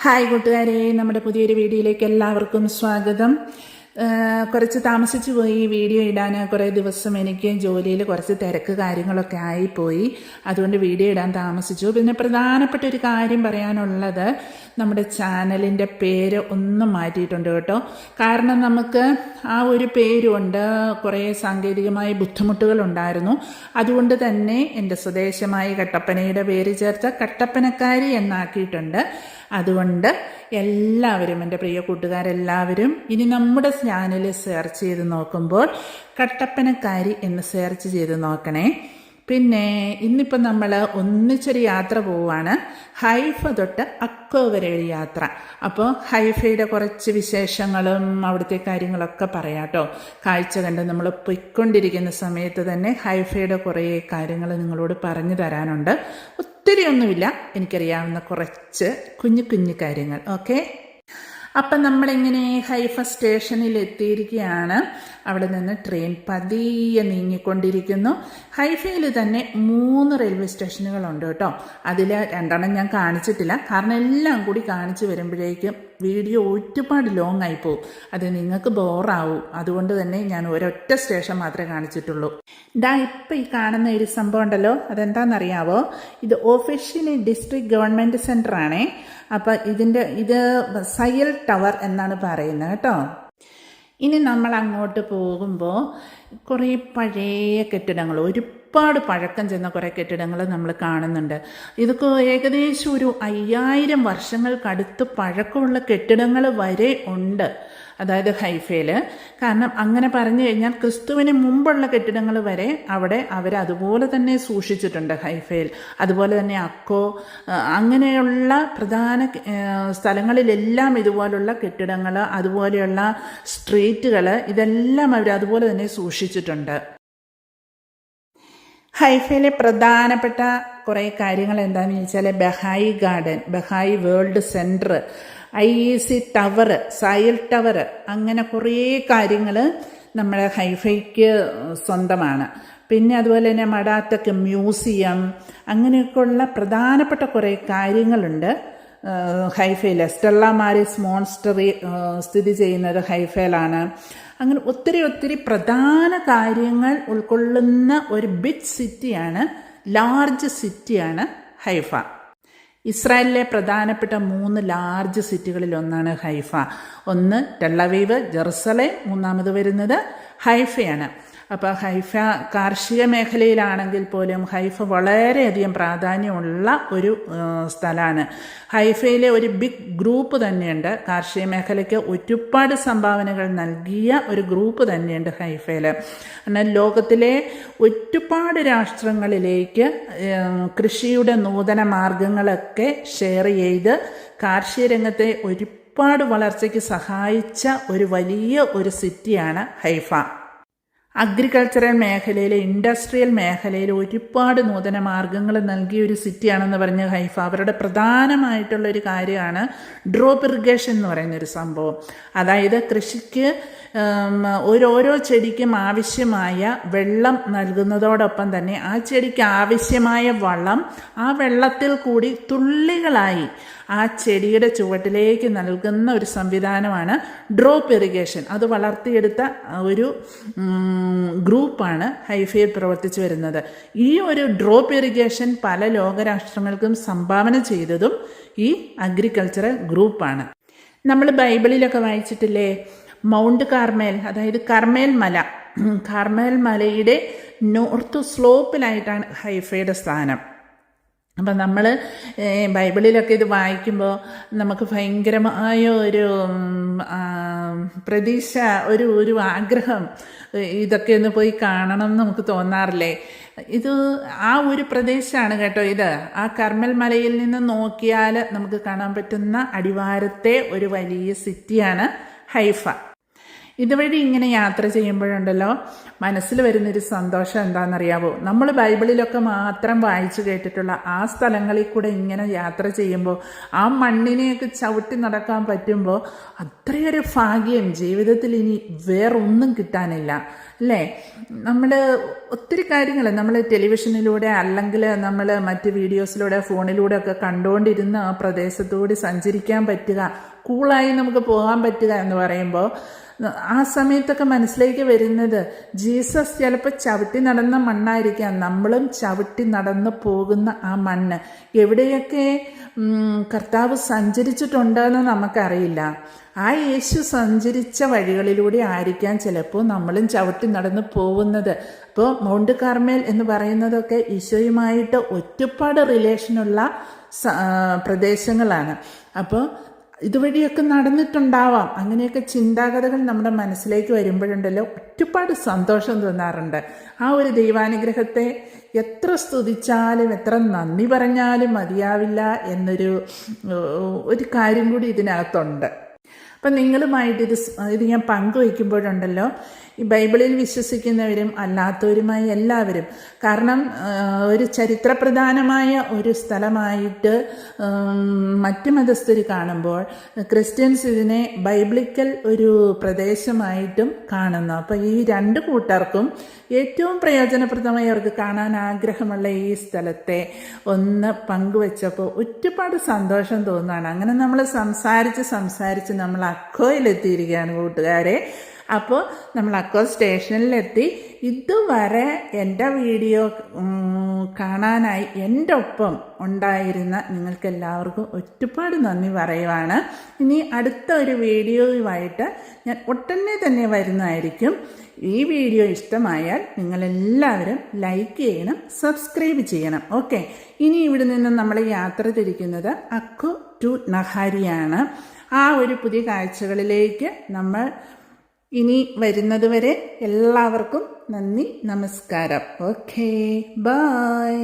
Hi കൂട്ടുകാരെ, നമ്മുടെ പുതിയൊരു വീഡിയോയിലേക്ക് എല്ലാവർക്കും സ്വാഗതം. കുറച്ച് താമസിച്ചു പോയി ഈ വീഡിയോ ഇടാൻ. കുറേ ദിവസം എനിക്ക് ജോലിയിൽ കുറച്ച് തിരക്ക് കാര്യങ്ങളൊക്കെ ആയിപ്പോയി, അതുകൊണ്ട് വീഡിയോ ഇടാൻ താമസിച്ചു. പിന്നെ പ്രധാനപ്പെട്ട ഒരു കാര്യം പറയാനുള്ളത്, നമ്മുടെ ചാനലിൻ്റെ പേര് ഒന്നും മാറ്റിയിട്ടുണ്ട് കേട്ടോ. കാരണം നമുക്ക് ആ ഒരു പേരുകൊണ്ട് കുറേ സാങ്കേതികമായ ബുദ്ധിമുട്ടുകൾ ഉണ്ടായിരുന്നു. അതുകൊണ്ട് തന്നെ എൻ്റെ സ്വദേശമായ കട്ടപ്പനയുടെ പേര് ചേർത്ത് കട്ടപ്പനക്കാരി എന്നാക്കിയിട്ടുണ്ട്. അതുകൊണ്ട് എല്ലാവരും, എൻ്റെ പ്രിയ കൂട്ടുകാരെല്ലാവരും ഇനി നമ്മുടെ ചാനൽ സെർച്ച് ചെയ്ത് നോക്കുമ്പോൾ കട്ടപ്പനക്കാരി എന്ന് സെർച്ച് ചെയ്ത് നോക്കണേ. പിന്നെ ഇന്നിപ്പം നമ്മൾ ഒന്നിച്ചൊരു യാത്ര പോവുകയാണ്, ഹൈഫ തൊട്ട് അക്കോ വരെ ഒരു യാത്ര. അപ്പോൾ ഹൈഫയുടെ കുറച്ച് വിശേഷങ്ങളും അവിടുത്തെ കാര്യങ്ങളൊക്കെ പറയാം കേട്ടോ. കാഴ്ച കണ്ട് നമ്മൾ പൊയ്ക്കൊണ്ടിരിക്കുന്ന സമയത്ത് തന്നെ ഹൈഫയുടെ കുറേ കാര്യങ്ങൾ നിങ്ങളോട് പറഞ്ഞു തരാനുണ്ട്. ഒത്തിരി ഒന്നുമില്ല, എനിക്കറിയാവുന്ന കുറച്ച് കുഞ്ഞു കുഞ്ഞു കാര്യങ്ങൾ. ഓക്കെ, അപ്പം നമ്മളിങ്ങനെ ഹൈഫ സ്റ്റേഷനിൽ എത്തിയിരിക്കുകയാണ്. അവിടെ നിന്ന് ട്രെയിൻ പതിയെ നീങ്ങിക്കൊണ്ടിരിക്കുന്നു. ഹൈഫയിൽ തന്നെ 3 റെയിൽവേ സ്റ്റേഷനുകളുണ്ട് കേട്ടോ. അതിൽ 2 ഞാൻ കാണിച്ചിട്ടില്ല, കാരണം എല്ലാം കൂടി കാണിച്ചു വരുമ്പോഴേക്കും വീഡിയോ ഒരുപാട് ലോങ് ആയിപ്പോവും, അത് നിങ്ങൾക്ക് ബോറാവും. അതുകൊണ്ട് തന്നെ ഞാൻ ഒരൊറ്റ സ്റ്റേഷൻ മാത്രമേ കാണിച്ചിട്ടുള്ളൂ. ഇപ്പം ഈ കാണുന്ന ഒരു സംഭവം ഉണ്ടല്ലോ, അതെന്താണെന്നറിയാവോ? ഇത് ഒഫീഷ്യലി ഡിസ്ട്രിക്ട് ഗവൺമെൻറ് സെൻ്ററാണേ. അപ്പം ഇത് സയൽ ടവർ എന്നാണ് പറയുന്നത് കേട്ടോ. ഇനി നമ്മൾ അങ്ങോട്ട് പോകുമ്പോൾ കുറേ പഴയ കെട്ടിടങ്ങൾ, ഒരുപാട് പഴക്കം ചെന്ന കുറേ കെട്ടിടങ്ങൾ നമ്മൾ കാണുന്നുണ്ട്. ഇതൊക്കെ ഏകദേശം ഒരു 5000 വർഷങ്ങൾക്കടുത്ത് പഴക്കമുള്ള കെട്ടിടങ്ങൾ വരെ ഉണ്ട്, അതായത് ഹൈഫയിൽ. കാരണം അങ്ങനെ പറഞ്ഞു കഴിഞ്ഞാൽ ക്രിസ്തുവിന് മുമ്പുള്ള കെട്ടിടങ്ങൾ വരെ അവിടെ അവരതുപോലെ തന്നെ സൂക്ഷിച്ചിട്ടുണ്ട് ഹൈഫയിൽ. അതുപോലെ തന്നെ അക്കോ, അങ്ങനെയുള്ള പ്രധാന സ്ഥലങ്ങളിലെല്ലാം ഇതുപോലുള്ള കെട്ടിടങ്ങൾ, അതുപോലെയുള്ള സ്ട്രീറ്റുകൾ, ഇതെല്ലാം അവർ അതുപോലെ തന്നെ സൂക്ഷിച്ചിട്ടുണ്ട്. ഹൈഫയിലെ പ്രധാനപ്പെട്ട കുറേ കാര്യങ്ങൾ എന്താണെന്ന് ചോദിച്ചാൽ, Bahai garden, Bahai world centre, IEC tower, sail tower, അങ്ങനെ കുറേ കാര്യങ്ങൾ നമ്മുടെ ഹൈഫയ്ക്ക് സ്വന്തമാണ്. പിന്നെ അതുപോലെ തന്നെ മഡാത്തക്ക് മ്യൂസിയം, അങ്ങനെയൊക്കെയുള്ള പ്രധാനപ്പെട്ട കുറേ കാര്യങ്ങളുണ്ട് ഹൈഫയിൽ. സ്റ്റെല്ല മാരിസ് മോൺസ്റ്ററി സ്ഥിതി ചെയ്യുന്നത് ഹൈഫയിലാണ്. അങ്ങനെ ഒത്തിരി പ്രധാന കാര്യങ്ങൾ ഉൾക്കൊള്ളുന്ന ഒരു ബിഗ് സിറ്റിയാണ്, ലാർജ് സിറ്റിയാണ് ഹൈഫ. ഇസ്രായേലിലെ പ്രധാനപ്പെട്ട 3 ലാർജ് സിറ്റികളിൽ ഒന്നാണ് ഹൈഫ. ഒന്ന് ടെല്ലവീവ്, ജെറുസലേം, മൂന്നാമത് വരുന്നത് ഹൈഫയാണ്. അപ്പോൾ ഹൈഫ കാർഷിക മേഖലയിലാണെങ്കിൽ പോലും ഹൈഫ വളരെയധികം പ്രാധാന്യമുള്ള ഒരു സ്ഥലമാണ്. ഹൈഫയിലെ ഒരു ബിഗ് ഗ്രൂപ്പ് തന്നെയുണ്ട്, കാർഷിക മേഖലയ്ക്ക് ഒരുപാട് സംഭാവനകൾ നൽകിയ ഒരു ഗ്രൂപ്പ് തന്നെയുണ്ട് ഹൈഫയിൽ. എന്നാൽ ലോകത്തിലെ ഒരുപാട് രാഷ്ട്രങ്ങളിലേക്ക് കൃഷിയുടെ നൂതന മാർഗങ്ങളൊക്കെ ഷെയർ ചെയ്ത് കാർഷിക രംഗത്തെ ഒരുപാട് വളർച്ചയ്ക്ക് സഹായിച്ച ഒരു വലിയ ഒരു സിറ്റിയാണ് ഹൈഫ. അഗ്രികൾച്ചറൽ മേഖലയിൽ, ഇൻഡസ്ട്രിയൽ മേഖലയിൽ ഒരുപാട് നൂതന മാർഗങ്ങൾ നൽകിയ ഒരു സിറ്റിയാണെന്ന് പറഞ്ഞ ഹൈഫ. അവരുടെ പ്രധാനമായിട്ടുള്ളൊരു കാര്യമാണ് ഡ്രോപ്പ് ഇറിഗേഷൻ എന്ന് പറയുന്നൊരു സംഭവം. അതായത് കൃഷിക്ക് ഓരോ ചെടിക്കും ആവശ്യമായ വെള്ളം നൽകുന്നതോടൊപ്പം തന്നെ ആ ചെടിക്ക് ആവശ്യമായ വളം ആ വെള്ളത്തിൽ കൂടി തുള്ളികളായി ആ ചെടിയുടെ ചുവട്ടിലേക്ക് നൽകുന്ന ഒരു സംവിധാനമാണ് ഡ്രോപ്പ് ഇറിഗേഷൻ. അത് വളർത്തിയെടുത്ത ഒരു ഗ്രൂപ്പാണ് ഹൈഫയിൽ പ്രവർത്തിച്ചു വരുന്നത്. ഈ ഒരു ഡ്രോപ്പ് ഇറിഗേഷൻ പല ലോകരാഷ്ട്രങ്ങൾക്കും സംഭാവന ചെയ്തതും ഈ അഗ്രികൾച്ചറൽ ഗ്രൂപ്പാണ്. നമ്മൾ ബൈബിളിലൊക്കെ വായിച്ചിട്ടില്ലേ, മൗണ്ട് കാർമേൽ, അതായത് കർമേൽ മല, കാർമേൽ മലയുടെ നോർത്ത് സ്ലോപ്പിലായിട്ടാണ് ഹൈഫയുടെ സ്ഥാനം. അപ്പം നമ്മൾ ബൈബിളിലൊക്കെ ഇത് വായിക്കുമ്പോൾ നമുക്ക് ഭയങ്കരമായ ഒരു പ്രതീക്ഷ, ഒരു ആഗ്രഹം, ഇതൊക്കെ ഒന്ന് പോയി കാണണം എന്ന് നമുക്ക് തോന്നാറില്ലേ? ഇത് ആ ഒരു പ്രദേശമാണ് കേട്ടോ. ഇത് ആ കർമ്മൽ മലയിൽ നിന്ന് നോക്കിയാൽ നമുക്ക് കാണാൻ പറ്റുന്ന അടിവാരത്തെ ഒരു വലിയ സിറ്റിയാണ് ഹൈഫ. ഇതുവഴി ഇങ്ങനെ യാത്ര ചെയ്യുമ്പോഴുണ്ടല്ലോ മനസ്സിൽ വരുന്നൊരു സന്തോഷം എന്താണെന്നറിയാവോ? നമ്മൾ ബൈബിളിലൊക്കെ മാത്രം വായിച്ചു കേട്ടിട്ടുള്ള ആ സ്ഥലങ്ങളിൽ കൂടെ ഇങ്ങനെ യാത്ര ചെയ്യുമ്പോൾ ആ മണ്ണിനെയൊക്കെ ചവിട്ടി നടക്കാൻ പറ്റുമ്പോൾ അത്രയൊരു ഭാഗ്യം ജീവിതത്തിൽ ഇനി വേറൊന്നും കിട്ടാനില്ല അല്ലേ? നമ്മൾ ഒത്തിരി കാര്യങ്ങൾ നമ്മൾ ടെലിവിഷനിലൂടെ അല്ലെങ്കിൽ നമ്മൾ മറ്റ് വീഡിയോസിലൂടെ ഫോണിലൂടെ ഒക്കെ കണ്ടുകൊണ്ടിരുന്ന ആ പ്രദേശത്തൂടെ സഞ്ചരിക്കാൻ പറ്റുക, കൂളായി നമുക്ക് പോകാൻ പറ്റുക എന്ന് പറയുമ്പോൾ ആ സമയത്തൊക്കെ മനസ്സിലേക്ക് വരുന്നത് ജീസസ് ചിലപ്പോൾ ചവിട്ടി നടന്ന മണ്ണായിരിക്കാം, നമ്മളും ചവിട്ടി നടന്നു പോകുന്ന ആ മണ്ണ്. എവിടെയൊക്കെ കർത്താവ് സഞ്ചരിച്ചിട്ടുണ്ടെന്ന് നമുക്കറിയില്ല. ആ യേശു സഞ്ചരിച്ച വഴികളിലൂടെ ആയിരിക്കാം ചിലപ്പോൾ നമ്മളും ചവിട്ടി നടന്നു പോകുന്നത്. അപ്പോൾ മൗണ്ട് കാർമേൽ എന്ന് പറയുന്നതൊക്കെ ഈശോയുമായിട്ട് ഒരുപാട് റിലേഷനുള്ള പ്രദേശങ്ങളാണ്. അപ്പോൾ ഇതുവഴിയൊക്കെ നടന്നിട്ടുണ്ടാവാം. അങ്ങനെയൊക്കെ ചിന്താഗതികൾ നമ്മുടെ മനസ്സിലേക്ക് വരുമ്പോഴുണ്ടല്ലോ ഒരുപാട് സന്തോഷം തോന്നാറുണ്ട്. ആ ഒരു ദൈവാനുഗ്രഹത്തെ എത്ര സ്തുതിച്ചാലും എത്ര നന്ദി പറഞ്ഞാലും മതിയാവില്ല എന്നൊരു കാര്യം കൂടി ഇതിനകത്തുണ്ട്. അപ്പം നിങ്ങളുമായിട്ട് ഇത് ഞാൻ പങ്കുവയ്ക്കുമ്പോഴുണ്ടല്ലോ ഈ ബൈബിളിൽ വിശ്വസിക്കുന്നവരും അല്ലാത്തവരുമായി എല്ലാവരും, കാരണം ഒരു ചരിത്രപ്രധാനമായ ഒരു സ്ഥലമായിട്ട് മറ്റ് മതസ്ഥർ കാണുമ്പോൾ ക്രിസ്ത്യൻസ് ഇതിനെ ബൈബിളിക്കൽ ഒരു പ്രദേശമായിട്ടും കാണുന്നു. അപ്പോൾ ഈ രണ്ട് കൂട്ടർക്കും ഏറ്റവും പ്രയോജനപ്രദമായി അവർക്ക് കാണാൻ ആഗ്രഹമുള്ള ഈ സ്ഥലത്തെ ഒന്ന് പങ്കുവച്ചപ്പോൾ ഒരുപാട് സന്തോഷം തോന്നുകയാണ്. അങ്ങനെ നമ്മൾ സംസാരിച്ച് നമ്മൾ അക്കോയിലെത്തിയിരിക്കുകയാണ് കൂട്ടുകാരെ. അപ്പോൾ നമ്മൾ അക്കോ സ്റ്റേഷനിലെത്തി. ഇതുവരെ എൻ്റെ വീഡിയോ കാണാനായി എൻ്റെ ഒപ്പം ഉണ്ടായിരുന്ന നിങ്ങൾക്കെല്ലാവർക്കും ഒരുപാട് നന്ദി പറയുവാണ്. ഇനി അടുത്ത ഒരു വീഡിയോയുമായിട്ട് ഞാൻ ഒട്ടനെ തന്നെ വരുന്നതായിരിക്കും. ഈ വീഡിയോ ഇഷ്ടമായാൽ നിങ്ങളെല്ലാവരും ലൈക്ക് ചെയ്യണം, സബ്സ്ക്രൈബ് ചെയ്യണം. ഓക്കെ, ഇനി ഇവിടെ നിന്ന് നമ്മൾ യാത്ര തിരിക്കുന്നത് അക്കോ ടു നഹാരിയാണ്. ആ ഒരു പുതിയ കാഴ്ചകളിലേക്ക് നമ്മൾ ഇനി വരുന്നത് വരെ എല്ലാവർക്കും നന്ദി, നമസ്കാരം. Okay, by.